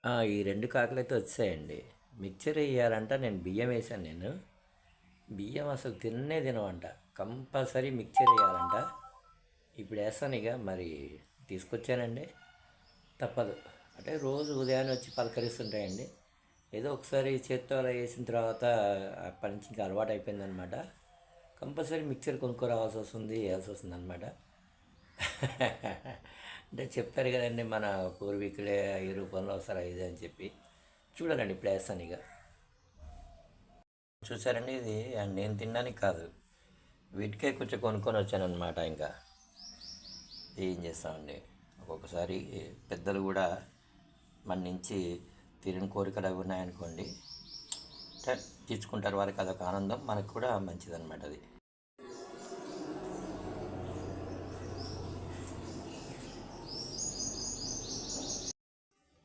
ఈ 2 కాకులైతే వచ్చాయండి. మిక్చర్ ఎయ్యాలంట నేను బియ్యం వేశాను నేను. బియ్యం అసలు తిననే తినవంట. Compulsory mixture ఎయ్యాలంట. ఇప్పుడు వేస్తాను ఇక మరి తీసుకొచ్చానండి. తప్పదు. అంటే రోజు ఉదయాన్నే వచ్చి పలకరిస్తుంటాయండి. ఏదో ఒకసారి చేత్తో అలా వేసిన తర్వాత అప్పటి నుంచి ఇంకా అలవాటు అయిపోయిందనమాట. కంపల్సరీ మిక్చర్ కొనుక్కోరావాల్సి వస్తుంది, వేయాల్సి వస్తుంది అనమాట. అంటే చెప్తారు కదండి మన పూర్వీకులే ఈ రూపంలో వస్తారు ఇది అని చెప్పి. చూడాలండి ఇప్పుడు వేస్తాను ఇక. చూసారండి ఇది నేను తినడానికి కాదు, వీటికే కొంచెం కొనుక్కొని వచ్చాను అనమాట. ఇంకా ఏం చేస్తామండి, ఒక్కొక్కసారి పెద్దలు కూడా మన నుంచి తీరని కోరికలు అవి ఉన్నాయనుకోండి, తీర్చుకుంటారు. వారికి అదొక ఆనందం, మనకు కూడా మంచిదన్నమాట అది.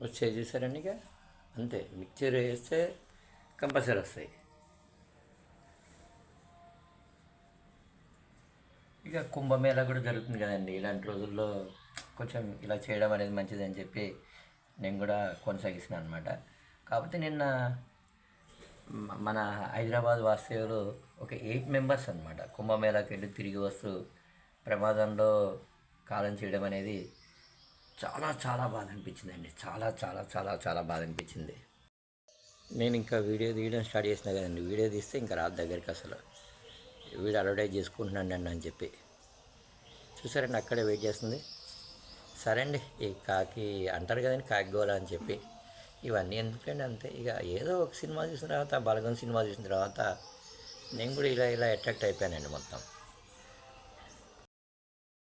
వచ్చాయి చూసారండి ఇక. అంతే, మిక్చర్ వేస్తే కంపల్సరీ వస్తాయి. ఇక కుంభమేళా కూడా జరుగుతుంది కదండి, ఇలాంటి రోజుల్లో కొంచెం ఇలా చేయడం అనేది మంచిదని చెప్పి నేను కూడా కొనసాగిస్తున్నాను అనమాట. కాకపోతే నిన్న మన హైదరాబాద్ వాస్తవ్యులు ఒక 8 మెంబర్స్ అనమాట కుంభమేళాకి వెళ్ళి తిరిగి వస్తూ ప్రమాదంలో కాలం చేయడం అనేది చాలా చాలా బాధ అనిపించిందండి. చాలా చాలా చాలా చాలా బాధ అనిపించింది. నేను ఇంకా వీడియో తీయడం స్టార్ట్ చేసిన కదండి, వీడియో తీస్తే ఇంకా రాదు దగ్గరికి అసలు. వీడియో అడ్వర్టైజ్ చేసుకుంటున్నాను అని చెప్పి. చూసారండి అక్కడే వెయిట్ చేస్తుంది. సరే అండి, ఈ కాకి అంటారు కదండి కాకి గోల అని చెప్పి, ఇవన్నీ ఎందుకండి, అంతే ఇక. ఏదో ఒక సినిమా చూసిన తర్వాత, బలగం సినిమా చూసిన తర్వాత నేను కూడా ఇలా ఇలా అట్రాక్ట్ అయిపోయానండి మొత్తం.